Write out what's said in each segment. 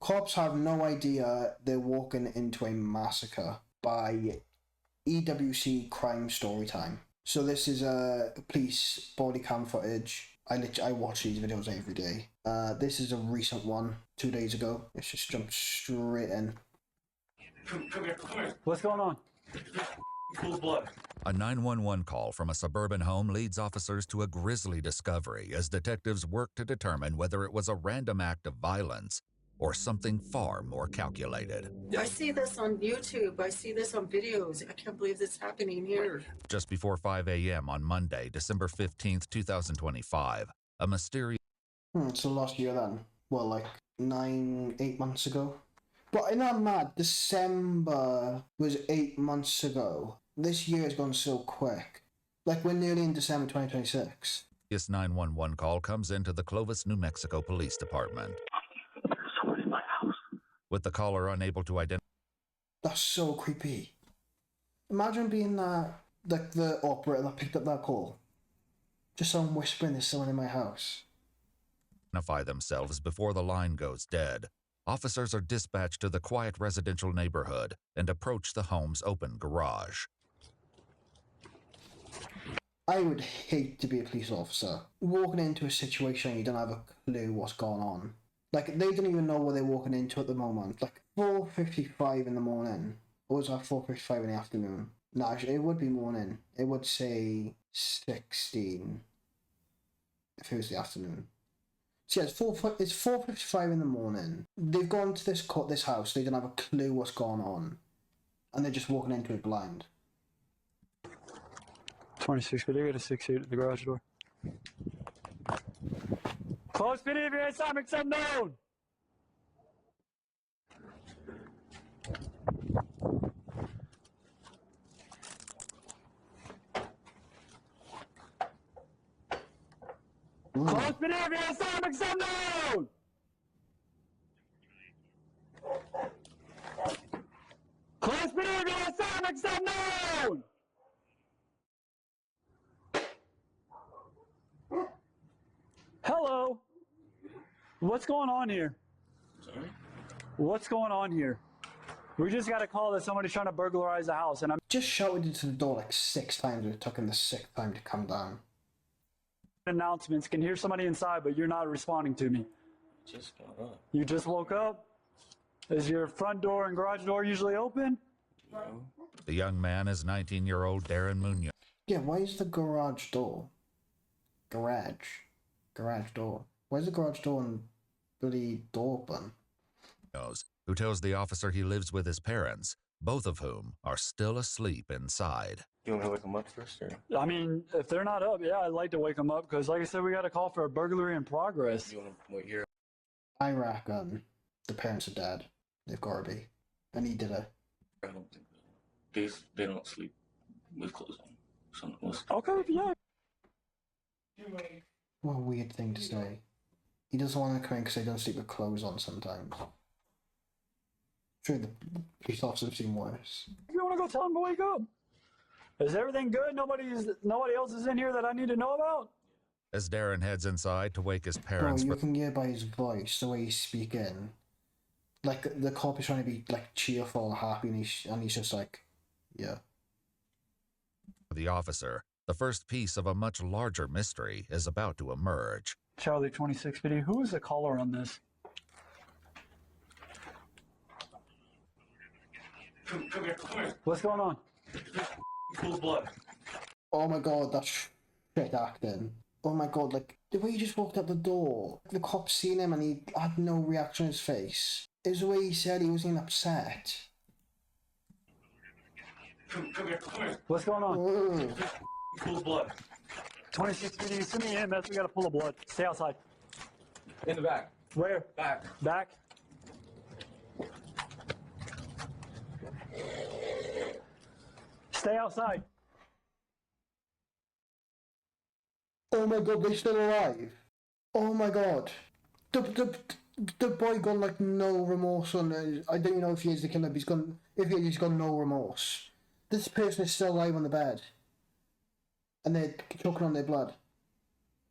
Cops have no idea they're walking into a massacre by EWC Crime Storytime. So this is police body cam footage. I watch these videos every day. This is a recent one, 2 days ago. Let's just jump straight in. Come here. What's going on? Cool blood. A 911 call from a suburban home leads officers to a grisly discovery as detectives work to determine whether it was a random act of violence or something far more calculated. I see this on YouTube. I see this on videos. I can't believe this happening here. Just before 5 a.m. on Monday, December 15th, 2025, a mysterious... So last year then. Well, like 8 months ago. But isn't that mad? December was 8 months ago. This year has gone so quick. Like, we're nearly in December 2026. This 911 call comes into the Clovis, New Mexico Police Department. Someone in my house. With the caller unable to identify... That's so creepy. Imagine being the operator that picked up that call. Just someone whispering there's someone in my house. ...themselves before the line goes dead. Officers are dispatched to the quiet residential neighborhood and approach the home's open garage. I would hate to be a police officer. Walking into a situation you don't have a clue what's going on. Like, they don't even know what they're walking into at the moment. Like, 4:55 in the morning. Or was that 4:55 in the afternoon? No, actually, it would be morning. It would say 16 if it was the afternoon. So yeah, it's 4:55 in the morning. They've gone to this house. They don't have a clue what's going on. And they're just walking into it blind. 26, but they got a 6-8 at the garage door. Close behavior assignments unknown! Close behavior assignments unknown! Close behavior assignments unknown! Hello. What's going on here? Sorry? What's going on here? We just got a call that somebody's trying to burglarize the house, and I'm Just shouted into the door like 6 times. It took him the 6th time to come down. announcements. Can hear somebody inside, but you're not responding to me. Just got up. You just woke up? Is your front door and garage door usually open? No. The young man is 19-year-old Darren Munoz. Yeah, why is the garage door? Garage door. Why is the garage door and bloody door open? Who tells the officer he lives with his parents, both of whom are still asleep inside. You want me to wake him up first, or? I mean, if they're not up, yeah, I'd like to wake them up, because like I said, we got a call for a burglary in progress. You want to wait here? I reckon the parents are dead. They've got to be. And he did it. I don't think so. They don't sleep with clothes on. Some was. Okay, yeah. What a weird thing to say. He doesn't want to come in because they don't sleep with clothes on sometimes. Sure, the police officers have seen worse. You want to go tell him to wake up? Is everything good? Nobody else is in here that I need to know about? As Darren heads inside to wake his Bro, parents... you can hear by his voice, the way he's speaking. Like, the cop is trying to be, like, cheerful and happy, and he's just like, yeah. The officer, the first piece of a much larger mystery, is about to emerge. Charlie 2650, who is the caller on this? Come here. What's going on? Cool blood. Oh my god, that's shit acting. Oh my god, like, the way he just walked out the door, the cop seen him and he had no reaction on his face. It was the way he said he wasn't even upset. Come here. What's going on? Ugh. Cool blood. 2650, send me in, we got a pool of blood. Stay outside. In the back. Where? Back. Back? Stay outside. Oh my god, they're still alive. Oh my god. The boy got like no remorse on it. I don't know if he is the killer, but he's got no remorse. This person is still alive on the bed. And they're choking on their blood.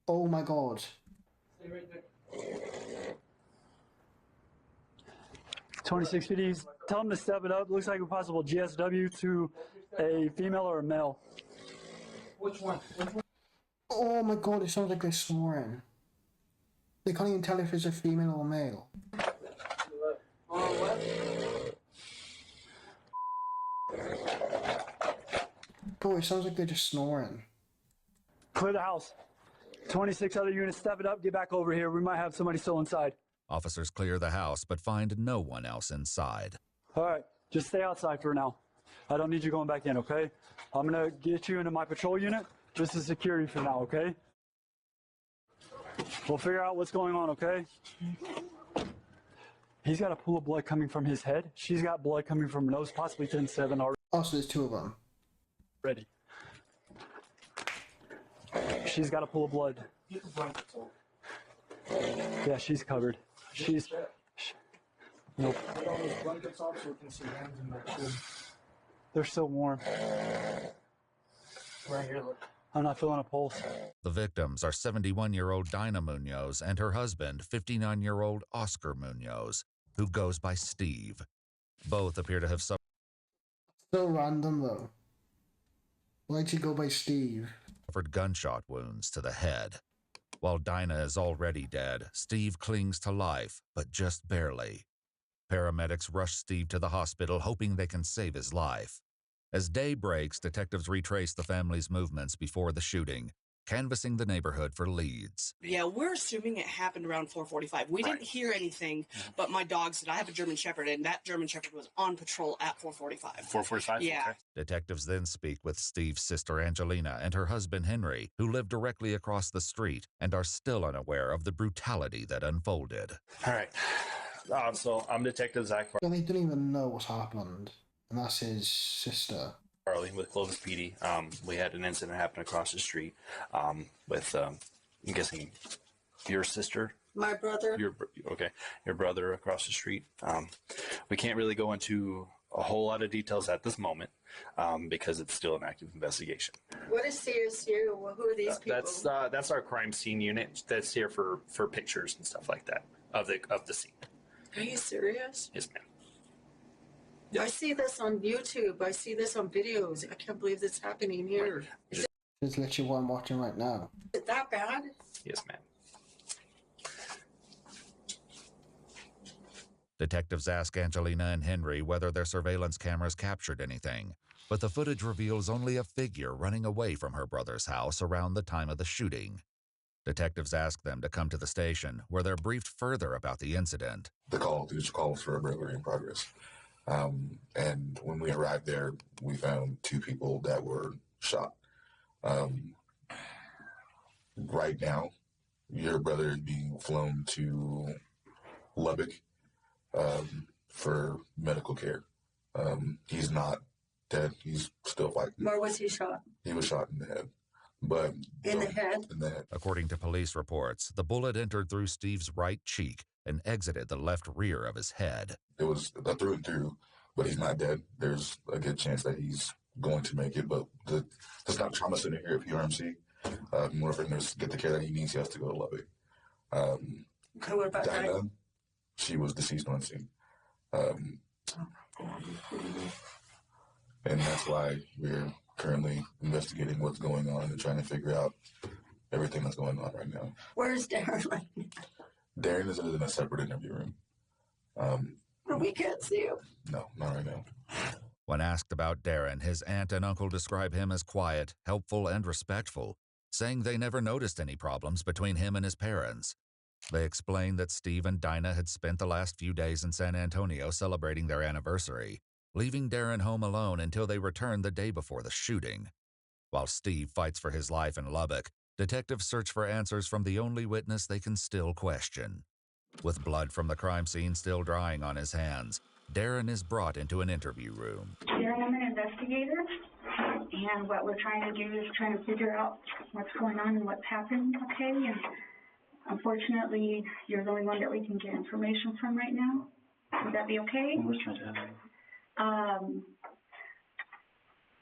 Oh my god. Stay right there. 26 PDs. Tell them to step it up. Looks like a possible GSW to a female or a male. Which one? Oh my god, it sounds like they're snoring. They can't even tell if it's a female or a male. Bro, it sounds like they're just snoring. Clear the house. 26 other units, step it up, get back over here. We might have somebody still inside. Officers clear the house but find no one else inside. All right, just stay outside for now. I don't need you going back in, okay? I'm gonna get you into my patrol unit, just as security for now, okay? We'll figure out what's going on, okay? He's got a pool of blood coming from his head. She's got blood coming from her nose, possibly 10-7 Oh, so there's two of them. already. She's got a pool of blood. Yeah, she's covered. Nope. They're still warm. Right here, look. I'm not feeling a pulse. The victims are 71-year-old Dinah Munoz and her husband, 59-year-old Oscar Munoz, who goes by Steve. Both appear to have suffered So random though. Why'd you go by Steve? gunshot wounds to the head. While Dinah is already dead, Steve clings to life, but just barely. Paramedics rush Steve to the hospital, hoping they can save his life. As day breaks, detectives retrace the family's movements before the shooting, canvassing the neighborhood for leads. Yeah, we're assuming it happened around 4:45. We didn't hear anything, but my dog said I have a German Shepherd, and that German Shepherd was on patrol at 4:45. 4:45? Yeah. Okay. Detectives then speak with Steve's sister Angelina and her husband Henry, who live directly across the street and are still unaware of the brutality that unfolded. All right. So I'm Detective Zach So they don't even know what's happened. And that's his sister. Farley with Clovis PD. We had an incident happen across the street with, I'm guessing, your sister? My brother. Your brother across the street. We can't really go into a whole lot of details at this moment because it's still an active investigation. What is CSU? Well, who are these people? That's our crime scene unit that's here for pictures and stuff like that of the scene. Are you serious? Yes, ma'am. I see this on YouTube. I see this on videos. I can't believe this happening here. Is It's literally what I'm watching right now. it that bad? Yes, ma'am. Detectives ask Angelina and Henry whether their surveillance cameras captured anything, but the footage reveals only a figure running away from her brother's house around the time of the shooting. Detectives ask them to come to the station, where they're briefed further about the incident. The call was for a burglary in progress. And when we arrived there, we found two people that were shot. Right now, your brother is being flown to Lubbock for medical care. He's not dead. He's still fighting. Where was he shot? He was shot in the head. But In the head? In the head. According to police reports, the bullet entered through Steve's right cheek and exited the left rear of his head. It was a through and through, but he's not dead. There's a good chance that he's going to make it, but the Stop Trauma Center here at PRMC, in order for him to get the care that he needs, he has to go to Lubbock. What about Dinah, that? she was deceased on scene. And that's why we're currently investigating what's going on and trying to figure out everything that's going on right now. Where's Darren? Darren is in a separate interview room. We can't see him. No, not right now. When asked about Darren, his aunt and uncle describe him as quiet, helpful, and respectful, saying they never noticed any problems between him and his parents. They explained that Steve and Dinah had spent the last few days in San Antonio celebrating their anniversary, leaving Darren home alone until they returned the day before the shooting. While Steve fights for his life in Lubbock, detectives search for answers from the only witness they can still question. With blood from the crime scene still drying on his hands, Darren is brought into an interview room. Darren, I'm an investigator, and what we're trying to do is trying to figure out what's going on and what's happened, okay? And unfortunately, you're the only one that we can get information from right now. Would that be okay?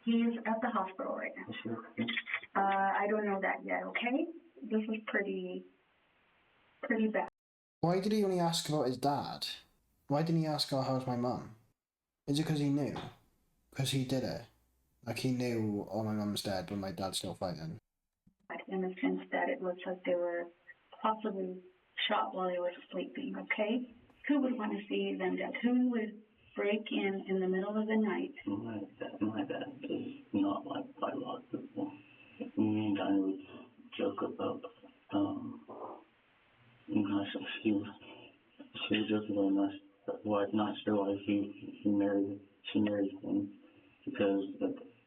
He's at the hospital right now. I don't know that yet, okay? This is pretty bad. Why did he only ask about his dad? Why didn't he ask her, how's my mum? Is it because he knew? Because he did it? Like he knew, oh, my mum's dead, but my dad's still fighting. In the sense that it looks like they were possibly shot while they were sleeping, okay? Who would want to see them dead? Who would break in the middle of the night? My dad is not like a lot of people. Me and Dinah would joke about, she was joking about not sure why she married him, because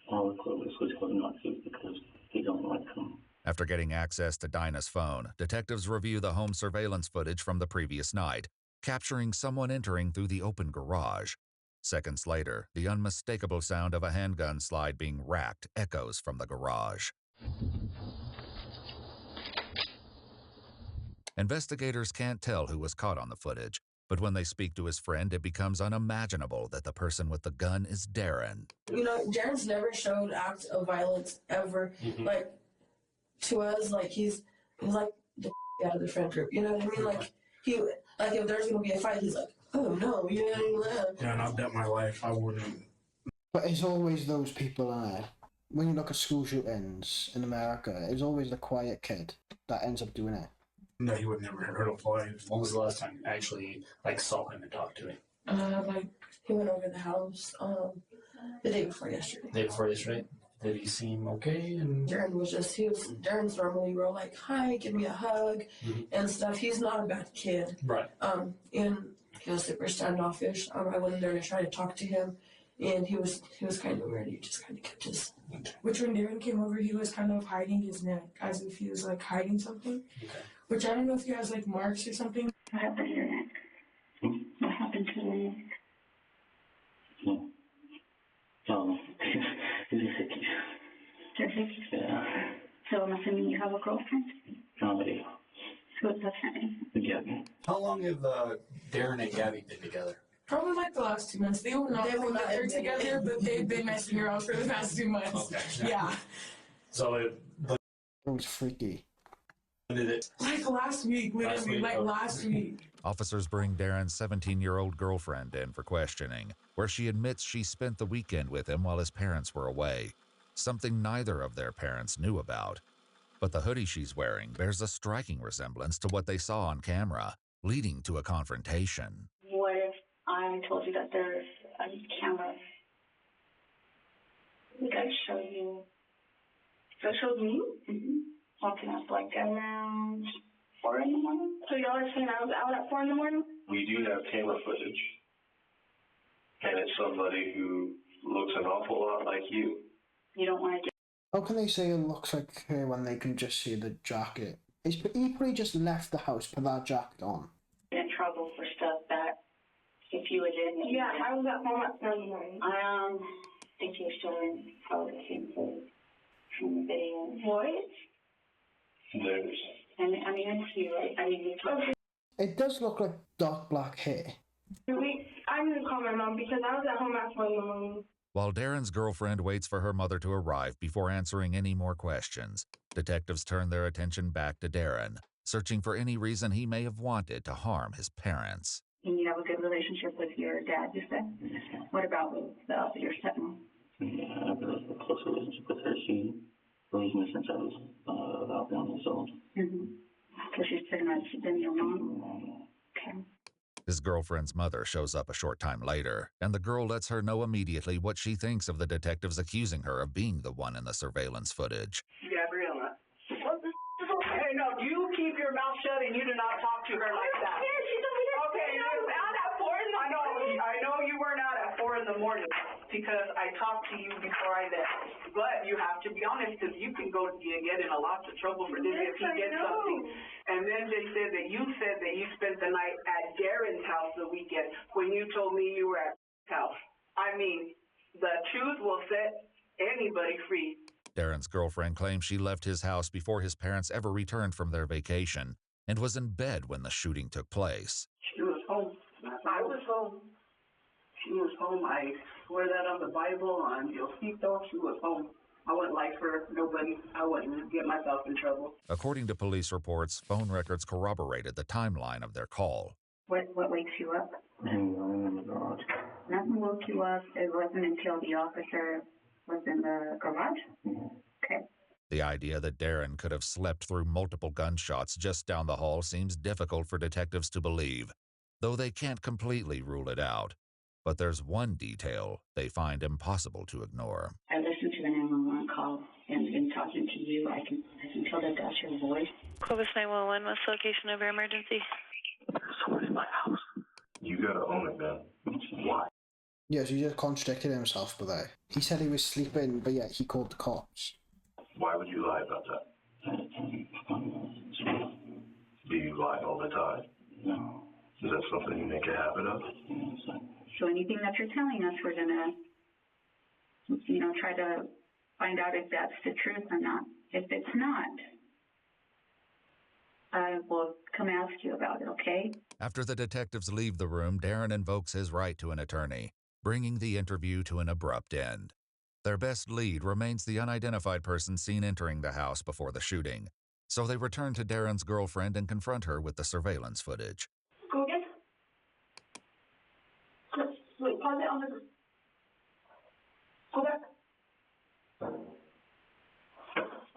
all the clothes was going Nazis because he don't like them. After getting access to Dinah's phone, detectives review the home surveillance footage from the previous night, capturing someone entering through the open garage. Seconds later, the unmistakable sound of a handgun slide being racked echoes from the garage. Investigators can't tell who was caught on the footage, but when they speak to his friend, it becomes unimaginable that the person with the gun is Darren. You know, Darren's never showed acts of violence ever. Like, to us, like, he's like the out of the friend group. You know what I mean? Like, if there's going to be a fight, he's like, oh, no, you know what I mean? Yeah, and I've bet my life I wouldn't. But it's always those people in there. When you look at school shootings in America, it's always the quiet kid that ends up doing it. No, he would never hurt a fly. When was the last time you actually saw him and talked to him? He went over the house the day before yesterday. The day before yesterday? Did he seem okay? And Darren's normally real like, hi, give me a hug and stuff. He's not a bad kid. Right. And he was super standoffish. I went in there to try to talk to him, and he was kind of weird. He just kind of kept his. Which when Darren came over, he was kind of hiding his neck as if he was like hiding something. Okay. Which I don't know if he has like marks or something. What happened to your neck? What happened to your neck? He's a hickey. You're hickey? Yeah. So I'm assuming you have a girlfriend? Comedy. What's that name? Gabby. How long have Darren and Gabby been together? Probably like the last 2 months. They will not think that they're together, but they've been messing around for the past 2 months. Okay. Yeah. So It was freaky. did it? Like last week, literally, last week. Officers bring Darren's 17-year-old girlfriend in for questioning, where she admits she spent the weekend with him while his parents were away, something neither of their parents knew about. But the hoodie she's wearing bears a striking resemblance to what they saw on camera, leading to a confrontation. What if I told you that there's a camera? Would I show you? So it showed me? Walking up like around 4 in the morning. So y'all are saying I was out at 4 in the morning? We do have camera footage. And it's somebody who looks an awful lot like you. You don't want to get... How can they say it looks like her when they can just see the jacket? He probably just left the house, put that jacket on. in trouble for stuff that if you were in... Yeah, I was at home at 4 in the morning. I think you're showing how it came from the video. What? There's... I mean, I see, right? I mean, you It does look like dark black hair. I didn't call my mom because I was at home at 4 in the morning. While Darren's girlfriend waits for her mother to arrive before answering any more questions, detectives turn their attention back to Darren, searching for any reason he may have wanted to harm his parents. And you have a good relationship with your dad, you said? What about with your stepmom? Yeah, I have a close relationship with her. She raised me since I was about 1 years old. So she's pretty much been your mom? Okay. His girlfriend's mother shows up a short time later, and the girl lets her know immediately what she thinks of the detectives accusing her of being the one in the surveillance footage. Gabriella. Hey, no, you keep your mouth shut and you do not talk to her like that. Okay, you were out at 4 in the morning. I know you weren't out at 4 in the morning because I talked to you before I left. But you have to be honest because you can get in a lot of trouble for this if he gets something. And then they said that you spent the night at Darren's house the weekend when you told me you were at his house. I mean, the truth will set anybody free. Darren's girlfriend claims she left his house before his parents ever returned from their vacation and was in bed when the shooting took place. She was home. I was home. She was home. I swear that on the Bible, on Yosito, she was home. I wouldn't lie for nobody. I wouldn't get myself in trouble. According to police reports, phone records corroborated the timeline of their call. What wakes you up? Hanging around in the garage. Nothing woke you up. It wasn't until the officer was in the garage? Okay. The idea that Darren could have slept through multiple gunshots just down the hall seems difficult for detectives to believe, though they can't completely rule it out. But there's one detail they find impossible to ignore. I listened to the 911 call, and in talking to you, I can tell that that's your voice. Clovis 911, what's the location of your emergency? Someone in my house. You gotta own it, man. Why? Yes, he just contradicted himself with that. He said he was sleeping, but yet he called the cops. Why would you lie about that? Do you lie all the time? No. Is that something you make a habit of? So anything that you're telling us, we're gonna, try to find out if that's the truth or not. If it's not, I will come ask you about it, okay? After the detectives leave the room, Darren invokes his right to an attorney, bringing the interview to an abrupt end. Their best lead remains the unidentified person seen entering the house before the shooting, so they return to Darren's girlfriend and confront her with the surveillance footage. Go again? Wait, pause it on the... Go back.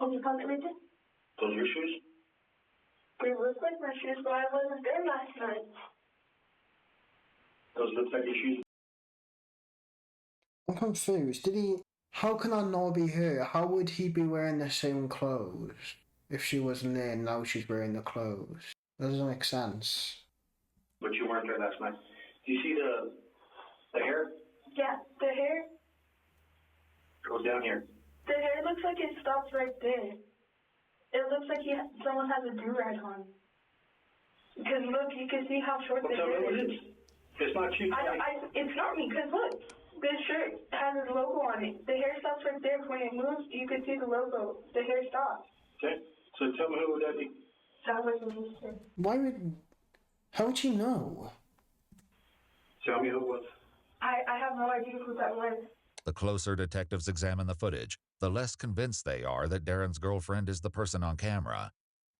Okay, pause it right there. Those your shoes? They look like my shoes, but I wasn't there last night. Those look like your shoes? I'm confused. How can that not be her? How would he be wearing the same clothes if she wasn't there and now she's wearing the clothes? That doesn't make sense. But you weren't there last night. Do you see the hair? Yeah, the hair. It goes down here. The hair looks like it stops right there. It looks like someone has a do-rag on. Because look, you can see how short the hair is. It's not you. It's not me, because look. This shirt has his logo on it. The hair stops right there. When it moves, you can see the logo. The hair stops. Okay. So tell me who would that be? That wasn't me, sir. How would she know? Tell me who it was. I have no idea who that was. The closer detectives examine the footage, the less convinced they are that Darren's girlfriend is the person on camera.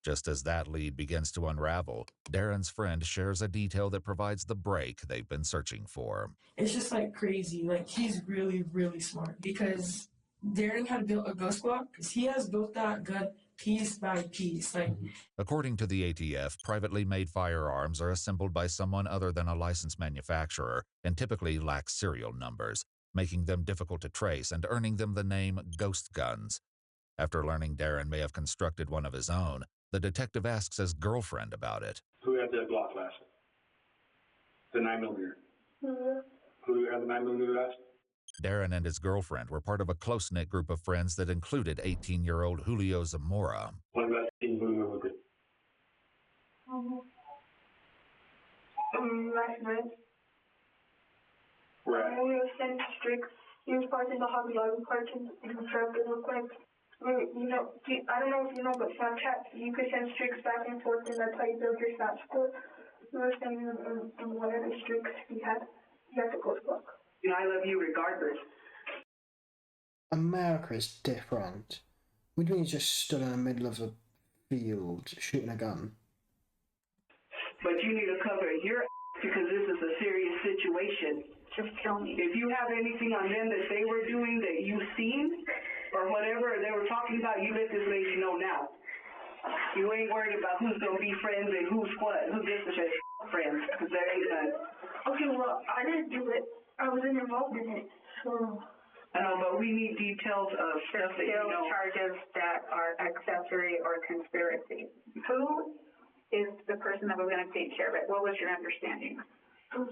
Just as that lead begins to unravel, Darren's friend shares a detail that provides the break they've been searching for. It's just like crazy. Like, he's really, really smart because Darren had built a ghost block because he has built that gun piece by piece. According to the ATF, privately made firearms are assembled by someone other than a licensed manufacturer and typically lack serial numbers, making them difficult to trace and earning them the name ghost guns. After learning Darren may have constructed one of his own, the detective asks his girlfriend about it. Who had that Glock last? The 9mm. Mm-hmm. Who had the 9mm last? Darren and his girlfriend were part of a close-knit group of friends that included 18-year-old Julio Zamora. What about Julio with it? Last night. Right. We were sent strict. He was parked in the Hobby Lobby parking in the truck. It looked like, I don't know if you know, but Snapchat, you could send streaks back and forth, and that's how you build your Snap score. We were sending them in whatever streaks he had the ghost block. I love you regardless. America is different. What do you mean he just stood in the middle of a field shooting a gun? But you need to cover your because this is a serious situation. Just tell me. If you have anything on them that they were doing that you've seen or whatever they were talking about, you let this lady know now. You ain't worried about who's going to be friends and who's what. Who gets the friends, because there ain't none. Okay, well, I didn't do it. I wasn't involved in it, so... I know, but we need details of stuff that you know. Charges that are accessory or conspiracy. Who is the person that was going to take care of it? What was your understanding? It was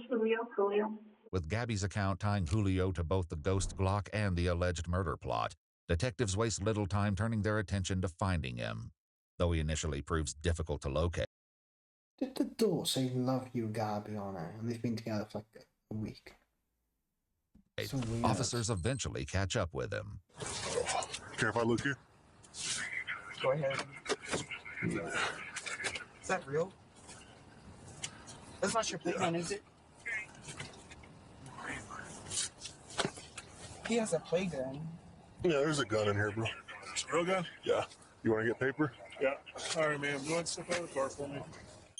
Julio. With Gabby's account tying Julio to both the ghost Glock and the alleged murder plot, detectives waste little time turning their attention to finding him, though he initially proves difficult to locate. Did the door say "Love you, Gabby" on it? And they've been together for like a week. So Officers eventually catch up with him. Care if I look here? Go ahead. Is that real? That's not your playgun, is it? He has a playgun. Yeah, there's a gun in here, bro. It's a real gun? Yeah. You want to get paper? Yeah. All right, man. Go ahead and step out of the car for me.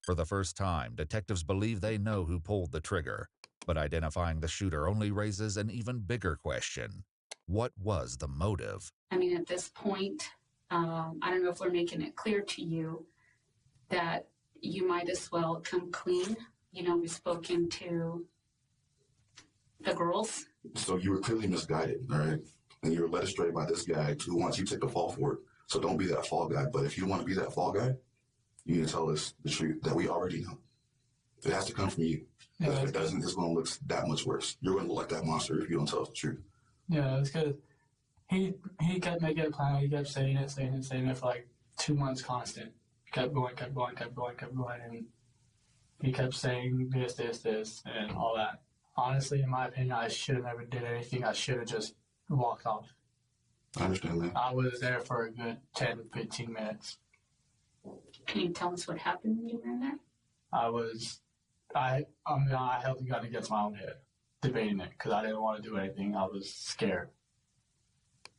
For the first time, detectives believe they know who pulled the trigger, but identifying the shooter only raises an even bigger question. What was the motive? I mean, at this point, I don't know if we're making it clear to you that you might as well come clean. You know, we've spoken to the girls. So you were clearly misguided, all right? And you were led astray by this guy who wants you to take the fall for it. So don't be that fall guy. But if you want to be that fall guy, you need to tell us the truth that we already know. It has to come from you. Yeah, if it doesn't, it's going to look that much worse. You're going to look like that monster if you don't tell us the truth. Yeah, it's because he kept making a plan. He kept saying it for like 2 months constant. Kept going, and he kept saying this, and all that. Honestly, in my opinion, I should have never did anything. I should have just walked off. I understand that. I was there for a good 10, 15 minutes. Can you tell us what happened when you were in there? I held the gun against my own head, debating it, because I didn't want to do anything. I was scared.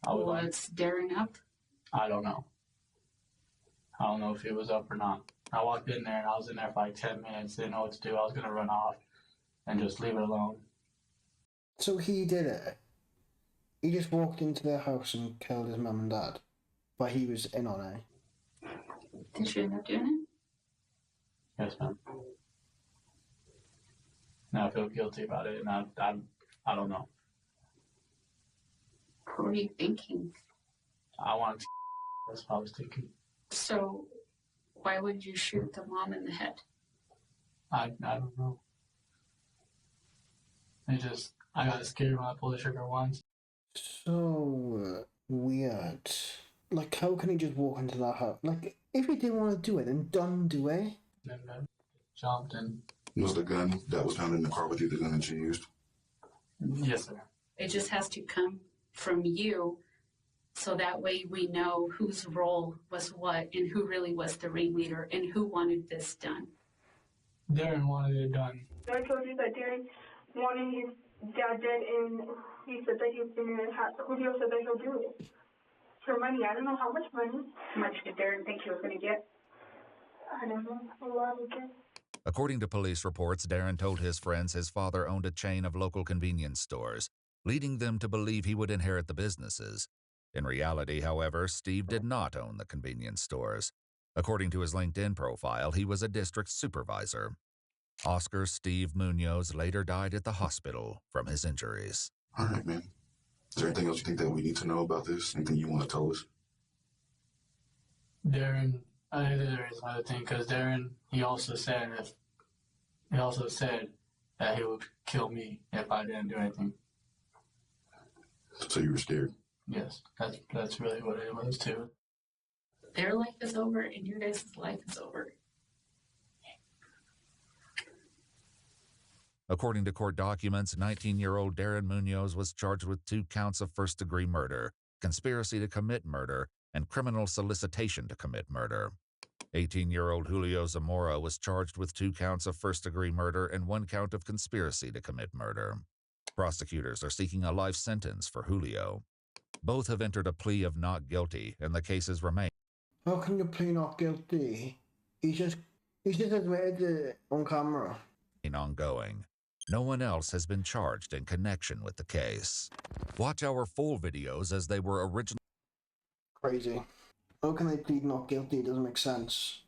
Was Darren up? I don't know. I don't know if he was up or not. I walked in there, and I was in there for like 10 minutes, didn't know what to do. I was going to run off and just leave it alone. So he did it. He just walked into their house and killed his mum and dad. But he was in on it. Did you end up doing it? Yes, ma'am. Now I feel guilty about it, and I don't know. What were you thinking? I wanted to. That's what I was thinking. So, why would you shoot the mom in the head? I don't know. I got scared when I pulled the trigger once. So weird. Like, how can he just walk into that house? Like, if he didn't want to do it, then don't do it. And then jumped and... Was the gun that was found in the car with you the gun that you used? Yes, sir. It just has to come from you, so that way we know whose role was what and who really was the ringleader and who wanted this done. Darren wanted it done. I told you that Darren wanted his dad dead, and he said that he's been in his house. Julio said that he'll do it. For money, I don't know how much money. How much did Darren think he was going to get? I don't know. A lot of it. According to police reports, Darren told his friends his father owned a chain of local convenience stores, leading them to believe he would inherit the businesses. In reality, however, Steve did not own the convenience stores. According to his LinkedIn profile, he was a district supervisor. Oscar Steve Munoz later died at the hospital from his injuries. All right, man. Is there anything else you think that we need to know about this? Anything you want to tell us? Darren, there is another thing, because Darren, he also said that he would kill me if I didn't do anything. So you were scared? Yes, that's really what it was too. Their life is over and your guys' life is over. According to court documents, 19-year-old Darren Munoz was charged with 2 counts of first-degree murder, conspiracy to commit murder, and criminal solicitation to commit murder. 18-year-old Julio Zamora was charged with 2 counts of first-degree murder and 1 count of conspiracy to commit murder. Prosecutors are seeking a life sentence for Julio. Both have entered a plea of not guilty, and the cases remain. How can you plead not guilty? He just admitted it on camera. Ongoing. No one else has been charged in connection with the case. Watch our full videos as they were originally. Crazy. How can they plead not guilty? It doesn't make sense.